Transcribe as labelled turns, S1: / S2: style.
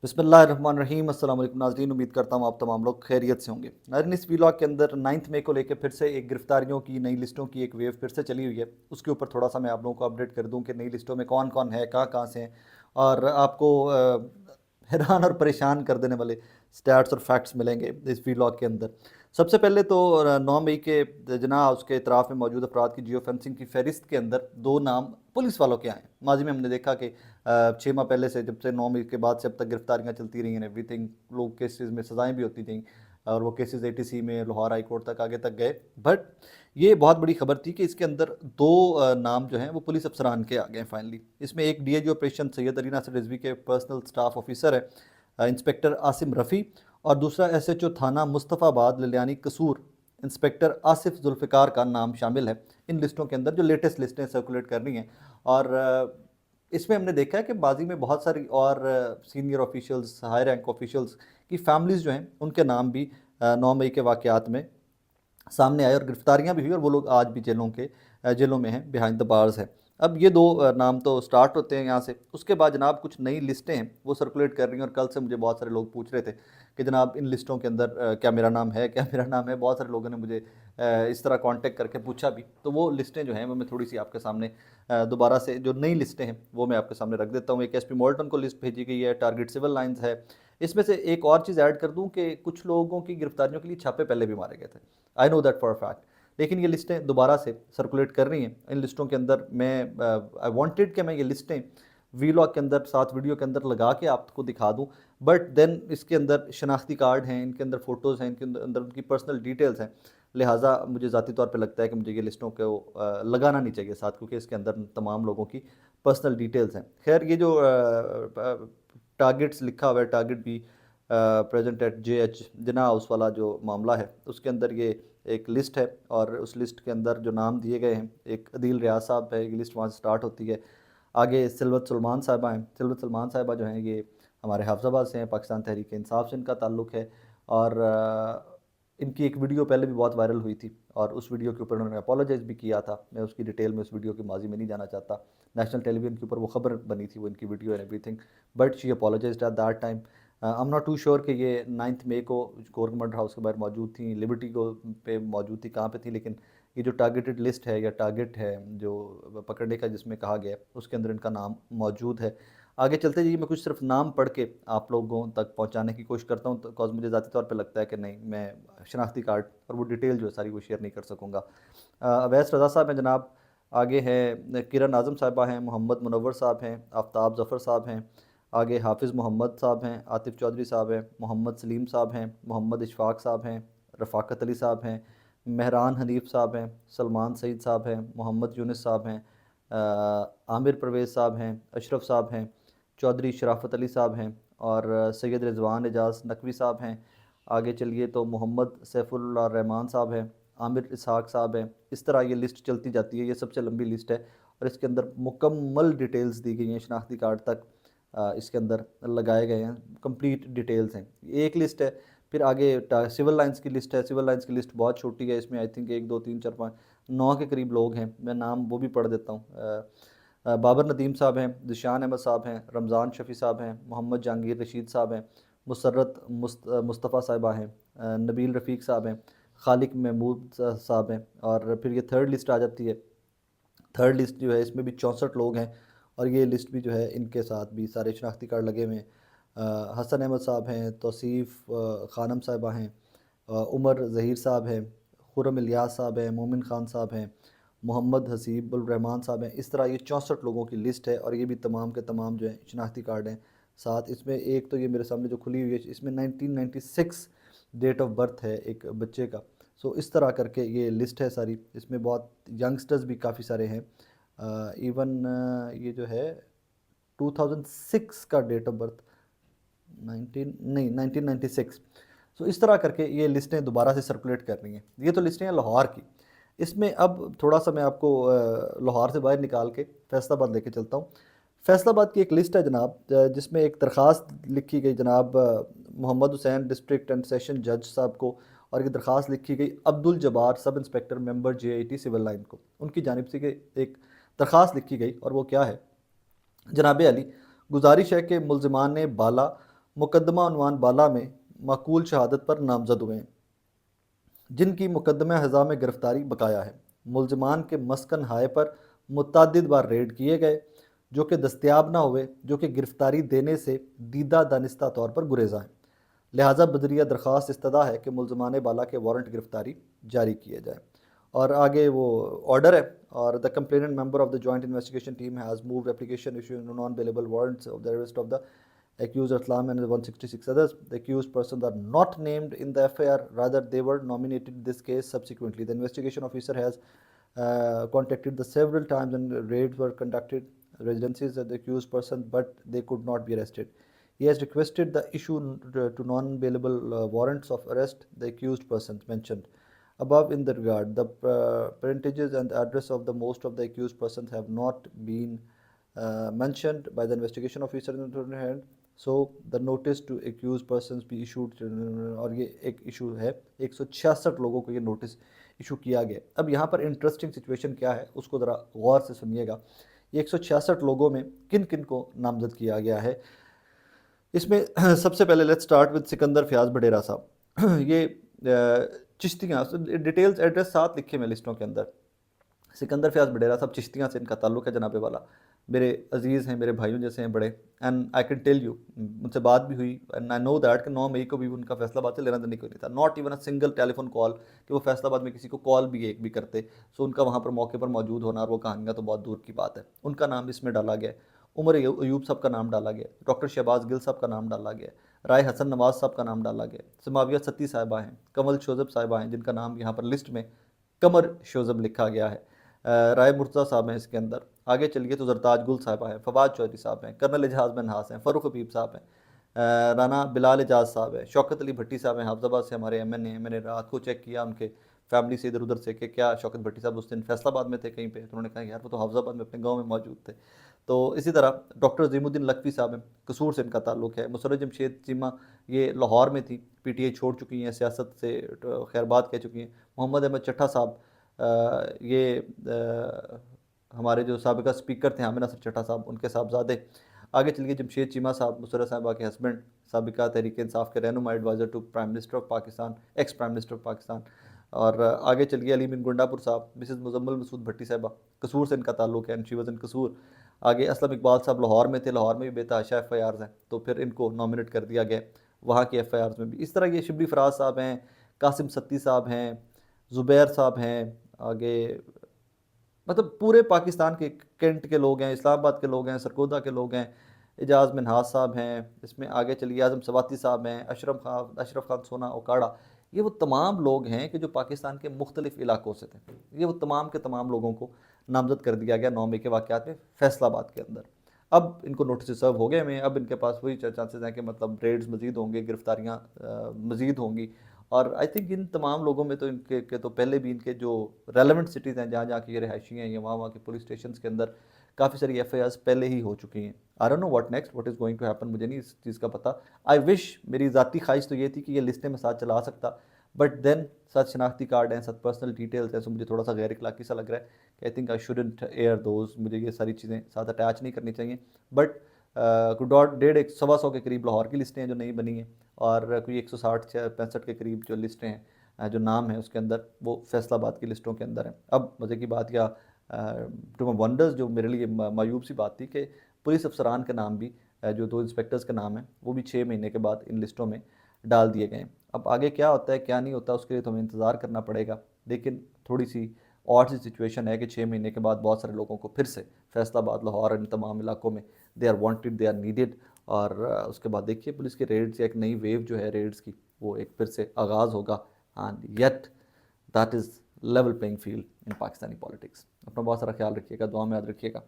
S1: बिस्मिल्लाहिर्रहमानिर्रहीम। अस्सलाम वालेकुम नाज़रीन, उम्मीद करता हूँ आप तमाम लोग खैरियत से होंगे। नाज़रीन, इस व्लॉग के अंदर 9 मई को लेकर फिर से एक गिरफ्तारियों की नई लिस्टों की एक वेव फिर से चली हुई है। उसके ऊपर थोड़ा सा मैं आप लोगों को अपडेट कर दूँ कि नई लिस्टों में कौन कौन है, कहाँ कहाँ से हैं, और आपको हैरान और परेशान कर देने वाले स्टैट्स और फैक्ट्स मिलेंगे इस व्लॉग के अंदर। सबसे पहले तो 9 मई के जना उसके इतराफ़ में मौजूद अफराद की जियो फेंसिंग की फहरिस्त के अंदर 2 नाम पुलिस वालों के आए। माजी में हमने देखा कि 6 माह पहले से, जब से 9 मई के बाद से अब तक गिरफ्तारियां चलती रही हैं, एवरीथिंग, लोग केसेस में सज़ाएं भी होती थी और वो केसेस एटीसी में लाहौर हाई कोर्ट तक आगे तक गए। बट ये बहुत बड़ी खबर थी कि इसके अंदर 2 नाम जो हैं वो पुलिस अफसरान के आ गए हैं फाइनली। इसमें एक डीआईजी ऑपरेशन सैयद अली नासिर रिजवी के पर्सनल स्टाफ ऑफिसर है, इंस्पेक्टर आसिम रफ़ी, और दूसरा एसएचओ थाना मुस्तफ़ाबाद ललियानी कसूर इंस्पेक्टर आसिफ जुल्फ़िकार का नाम शामिल है इन लिस्टों के अंदर, जो लेटेस्ट लिस्टें सर्कुलेट कर रही हैं। और इसमें हमने देखा है कि बाजी में बहुत सारी और senior officials, high rank officials की फैमिलीज़ जो हैं उनके नाम भी 9 मई के वाक़यात में सामने आए और गिरफ्तारियां भी हुई, और वो लोग आज भी जेलों में हैं, बिहाइंड द बार्स है। अब ये 2 नाम तो स्टार्ट होते हैं यहाँ से। उसके बाद जनाब कुछ नई लिस्टें हैं वो सर्कुलेट कर रही हैं, और कल से मुझे बहुत सारे लोग पूछ रहे थे कि जनाब इन लिस्टों के अंदर क्या मेरा नाम है, क्या मेरा नाम है। बहुत सारे लोगों ने मुझे इस तरह कांटेक्ट करके पूछा भी। तो वो लिस्टें जो हैं वो मैं थोड़ी सी आपके सामने दोबारा से, जो नई लिस्टें हैं वो मैं आपके सामने रख देता हूँ। एक एसपी मोल्टन को लिस्ट भेजी गई है, टारगेट सिविल लाइंस है। इसमें से एक और चीज़ ऐड कर दूं कि कुछ लोगों की गिरफ्तारियों के लिए छापे पहले भी मारे गए थे, I know that for a fact. लेकिन ये लिस्टें दोबारा से सर्कुलेट कर रही हैं। इन लिस्टों के अंदर मैं आई वांटेड कि मैं ये लिस्टें वीलॉग के अंदर, साथ वीडियो के अंदर लगा के आपको दिखा दूं, बट देन इसके अंदर शनाख्ती कार्ड हैं, इनके अंदर फ़ोटोज़ हैं, इनके अंदर उनकी पर्सनल डिटेल्स हैं। लिहाजा मुझे ज़ाती तौर पे लगता है कि मुझे ये लिस्टों को लगाना नहीं चाहिए साथ, क्योंकि इसके अंदर तमाम लोगों की पर्सनल डिटेल्स हैं। खैर, ये जो टारगेट्स लिखा हुआ है, टारगेट भी प्रेजेंट एट JH जना हाउस वाला जो मामला है, उसके अंदर ये एक लिस्ट है, और उस लिस्ट के अंदर जो नाम दिए गए हैं, एक अदील रियाज साहब है, ये लिस्ट वहाँ से स्टार्ट होती है। आगे सिलवत सलमान साहिबा हैं। सिलवत सलमान साहिबा जो हैं ये हमारे हाफिज़ाबाद से हैं, पाकिस्तान तहरीक इंसाफ से इनका ताल्लुक़ है। और इनकी एक वीडियो पहले भी बहुत वायरल हुई थी, और उस वीडियो के ऊपर उन्होंने अपोलोजाइज़ भी किया था। मैं उसकी डिटेल में उस वीडियो की माजी में नहीं जाना चाहता। नेशनल टेलीविज़न के ऊपर वो खबर बनी थी, वो इनकी video and everything, but she apologized at that time. I am not too sure कि ये 9 मई को गवर्नमेंट हाउस के बाहर मौजूद थी, लिबर्टी को पे मौजूद थी, कहाँ पे थी, लेकिन ये जो टारगेटेड लिस्ट है या टारगेट है जो पकड़ने का जिसमें कहा गया है, उसके अंदर इनका नाम मौजूद है। आगे चलते जाइए, मैं कुछ सिर्फ नाम पढ़ के आप लोगों तक पहुंचाने की कोशिश करता हूं, बिकॉज मुझे ज़ाती तौर पे लगता है कि नहीं, मैं शनाख्ती कार्ड और वो डिटेल जो है सारी वो शेयर नहीं कर सकूँगा। अवैस रज़ा साहब हैं जनाब। आगे हैं किरण आज़म साहिबा हैं, मोहम्मद मुनव्वर साहब हैं, आफ्ताब ज़फ़र साहब हैं। आगे हाफिज़ मोहम्मद साहब हैं, आतिफ़ चौधरी साहब हैं, मोहम्मद सलीम साहब हैं, मोहम्मद इशफ़ाक़ साहब हैं, रफ़ाकत अली साहब हैं, मेहरान हनीफ़ साहब हैं, सलमान सईद साहब हैं, मोहम्मद यूनुस साहब हैं, आमिर परवेज़ साहब हैं, अशरफ साहब हैं, चौधरी शराफत अली साहब हैं, और सैयद रिजवान एजाज़ नकवी साहब हैं। आगे चलिए तो मोहम्मद सैफुल्लाह रहमान साहब हैं, आमिर इसहाक़ साहब हैं। इस तरह ये लिस्ट चलती जाती है, ये सबसे लंबी लिस्ट है, और इसके अंदर मुकम्मल डिटेल्स दी गई हैं, शनाख्ती कार्ड तक इसके अंदर लगाए गए हैं, कंप्लीट डिटेल्स हैं। एक लिस्ट है। फिर आगे सिविल लाइंस की लिस्ट है। सिविल लाइंस की लिस्ट बहुत छोटी है, इसमें आई थिंक 1 2 3 4 5 9 के करीब लोग हैं। मैं नाम वो भी पढ़ देता हूँ। बाबर नदीम साहब हैं, ज़िशान अहमद साहब हैं, रमज़ान शफ़ी साहब हैं, मोहम्मद जहांगीर रशीद साहब हैं, मुसर्रत मुस्तफ़ा साहिबा हैं, नबील रफ़ीक साहब हैं, खालिक महमूद साहब हैं। और फिर ये थर्ड लिस्ट आ जाती है। थर्ड लिस्ट जो है इसमें भी 64 लोग हैं, और ये लिस्ट भी जो है इनके साथ भी सारे शनाख्ती कार्ड लगे हुए हैं। हसन अहमद साहब हैं, तौसीफ़ ख़ानम साहिबा हैं, उमर ज़हीर साहब हैं, खुर्रम इलियास साहब हैं, मोमिन ख़ान साहब हैं, मोहम्मद हसीबुल रहमान साहब हैं। इस तरह ये 64 लोगों की लिस्ट है, और ये भी तमाम के तमाम जो है शनाख्ती कार्ड हैं साथ। इसमें एक तो ये मेरे सामने जो खुली हुई है, इसमें 1996 डेट ऑफ बर्थ है एक बच्चे का। सो इस तरह करके ये लिस्ट है सारी। इसमें बहुत यंगस्टर्स भी काफ़ी सारे हैं। इवन ये जो है 2006 का डेट ऑफ बर्थ, 1996। सो इस तरह करके ये लिस्टें दोबारा से सर्कुलेट कर रही हैं। ये तो लिस्टें हैं लाहौर की। इसमें अब थोड़ा सा मैं आपको लाहौर से बाहर निकाल के फैसलाबाद लेके चलता हूँ। फैसलाबाद की एक लिस्ट है जनाब, जिसमें एक दरख्वास्त लिखी गई जनाब Mohammad Hussain district and session जज साहब को, और एक दरख्वास्त लिखी गई Abdul Jabbar sub inspector member JIT civil line को। उनकी जानिब से एक दरख्वास्त लिखी गई, और वो क्या है, जनाब अली, गुजारिश है कि मुलजमान बाला मुकदमा उन्वान बाला में माकूल शहादत पर नामजद हुए हैं, जिनकी मुकदमा हज़ा में गिरफ्तारी बकाया है। मुलजमान के मस्कन हाय पर मुतअद्दिद बार रेड किए गए, जो कि दस्तयाब ना हुए, जो कि गिरफ्तारी देने से दीदा दानिस्ता तौर पर गुरेज़ा हैं। लिहाजा बदरिया दरख्वास्त इस्तदा है कि मुलजमान बाला के वारंट गिरफ्तारी जारी किए जाए। और आगे वो ऑर्डर है, और the complainant member of the joint investigation team has moved application issuing non bailable warrants of the arrest of the accused Aslam and 166 others. The accused persons are not named in the FIR, rather they were nominated in this case subsequently. The investigation officer has contacted the several times and raids were conducted residences of the accused person, but they could not be arrested. He has requested the issue to non-bailable warrants of arrest the accused persons mentioned above in the regard. The parentages and address of the most of the accused persons have not been mentioned by the investigation officer in the hand. So the notice to accused persons भी issued, और ये एक issue है, 166 लोगों को ये notice issue किया गया। अब यहाँ पर इंटरेस्टिंग सिचुएशन क्या है उसको ज़रा गौर से सुनिएगा। ये 166 लोगों में किन किन को नामजद किया गया है, इसमें सबसे पहले let's start with Sikandar Fayyaz Badera साहब। ये चिश्तियाँ, डिटेल्स एड्रेस साथ लिखे मैं लिस्टों के अंदर। सिकंदर फयाज बडेरा साहब चिश्तियाँ से इनका ताल्लुक़ है जनाबे वाला, मेरे अजीज़ हैं, मेरे भाइयों जैसे हैं बड़े, and I can tell you, मुझसे बात भी हुई एंड आई नो दैट कि 9 मई को भी उनका फैसलाबाद से लेना देना कोई नहीं था, not even a single telephone call कि वो फैसलाबाद में किसी को कॉल भी एक भी करते। सो उनका वहाँ पर मौके पर मौजूद होना और वो कहानियाँ तो बहुत दूर की बात है। उनका नाम इसमें डाला गया, उमर अयूब साहब का नाम डाला गया, डॉक्टर शहबाज गिल साहब का नाम डाला गया, राय हसन नवाज साहब का नाम डाला गया, समाविया सत्ती साहिबा हैं, कमल शोजब साहिबा हैं जिनका नाम यहाँ पर लिस्ट में कमर शोजब लिखा गया है, राय मुर्तज़ा साहब हैं इसके अंदर। आगे चलिए तो जरताज गुल साहबा हैं, फवाद चौधरी साहब हैं, कर्नल एजाज मनहास हैं, फ़ारूक हबीब साहब हैं, राना बिलाल एजाज साहब हैं, शौकत अली भट्टी साहब हैं, हाफजाबाद से हमारे MNA हैं। मैंने रात को चेक किया उनके फैमिली से इधर उधर से कि क्या शौकत भट्टी साहब उस दिन फैसलाबाद में थे कहीं पे, तो उन्होंने कहा यार वो तो हाफजाबाद में अपने गाँव में मौजूद थे। तो इसी तरह डॉक्टर ज़ीमुद्दीन लखवी साहब हैं, कसूर से इनका ताल्लुक़ है। मुसर्रत जमशेद चीमा ये लाहौर में थी, PTI छोड़ चुकी हैं, सियासत से खैरबाद कह चुकी हैं। मोहम्मद अहमद चट्ठा साहब, ये हमारे जो साबिका स्पीकर थे आमिर नासिर चट्ठा साहब, उनके साहबजादे। आगे चलिए जमशेद चीमा साहब, मुसर्रत साहिबा के हस्बैंड, साबिका तहरीक इंसाफ के रहनुमा, adviser to prime minister of Pakistan, ex prime minister of Pakistan. और आगे चलिए अली बिन गुंडापुर साहब, मिसेस मुजम्मल मसूद भट्टी साहिबा, कसूर से इनका ताल्लुक़ है, एंड शी वाज़ इन कसूर। आगे असलम इकबाल साहब लाहौर में थे, लाहौर में भी बेतहाशा FIRs हैं, तो फिर इनको नॉमिनेट कर दिया गया वहाँ के FIRs में भी। इस तरह ये शिबली फराज साहब हैं, कासिम सत्ती साहब हैं, ज़ुबैर साहब हैं, आगे मतलब पूरे पाकिस्तान के, कैंट के लोग हैं, इस्लामाबाद के लोग हैं, सरगोदा के लोग हैं, एजाज मनहास साहब हैं, इसमें आगे चलिए आज़म सवाती साहब हैं, अशरफ खान सोना ओकाड़ा, ये वो तमाम लोग हैं कि जो पाकिस्तान के मुख्तलिफ़ इलाकों से थे। ये वो तमाम के तमाम लोगों को नामजद कर दिया गया 9 मई के वाक़यात में फैसलाबाद के अंदर। अब इनको नोटिस सर्व हो गए हैं, अब इनके पास वही चांसेस हैं कि मतलब रेड्स मज़ीद होंगे, गिरफ्तारियाँ मज़ीद होंगी। और आई थिंक इन तमाम लोगों में तो इनके के तो पहले भी इनके जो रेलेवेंट सिटीज़ हैं, जहाँ जहाँ की ये रिहायशी हैं, या वहाँ के पुलिस स्टेशन के अंदर काफ़ी सारी FIRs पहले ही हो चुकी हैं। I don't know what next, what is going to happen, मुझे नहीं इस चीज़ का पता। आई विश, मेरी ज़ाती ख्वाहिश तो ये थी कि ये लिस्टें मैं साथ चला सकता, बट देन साथ शनाख्ती कार्ड हैं, साथ पर्सनल डिटेल्स हैं, सो मुझे थोड़ा सा गैर इखलाकी सा लग रहा है कि I think I shouldn't air those, मुझे ये सारी चीज़ें साथ अटैच नहीं करनी चाहिए। बट डेढ़ 100 के करीब लाहौर की लिस्टें हैं जो नहीं बनी हैं, और कोई 160-65 के करीब जो लिस्टें हैं, जो नाम है उसके अंदर, वो फैसलाबाद की लिस्टों के अंदर हैं। अब मज़े की बात या टू माई वंडर्स, जो मेरे लिए मायूब सी बात थी कि पुलिस अफसरान के नाम भी, जो 2 इंस्पेक्टर्स के नाम हैं, वो भी 6 महीने के बाद इन लिस्टों में डाल दिए गए। अब आगे क्या होता है क्या नहीं होता उसके लिए तो हमें इंतज़ार करना पड़ेगा, लेकिन थोड़ी सी और सी सिचुएशन है कि 6 महीने के बाद बहुत सारे लोगों को फिर से फैसलाबाद, लाहौर, इन तमाम इलाकों में they are wanted, they are needed. और उसके बाद देखिए पुलिस के रेड्स, एक नई वेव जो है रेड्स की, वो एक फिर से आगाज़ होगा। And yet that is level playing field in Pakistani politics. अपना बहुत सारा ख्याल रखिएगा, दुआ में याद रखिएगा।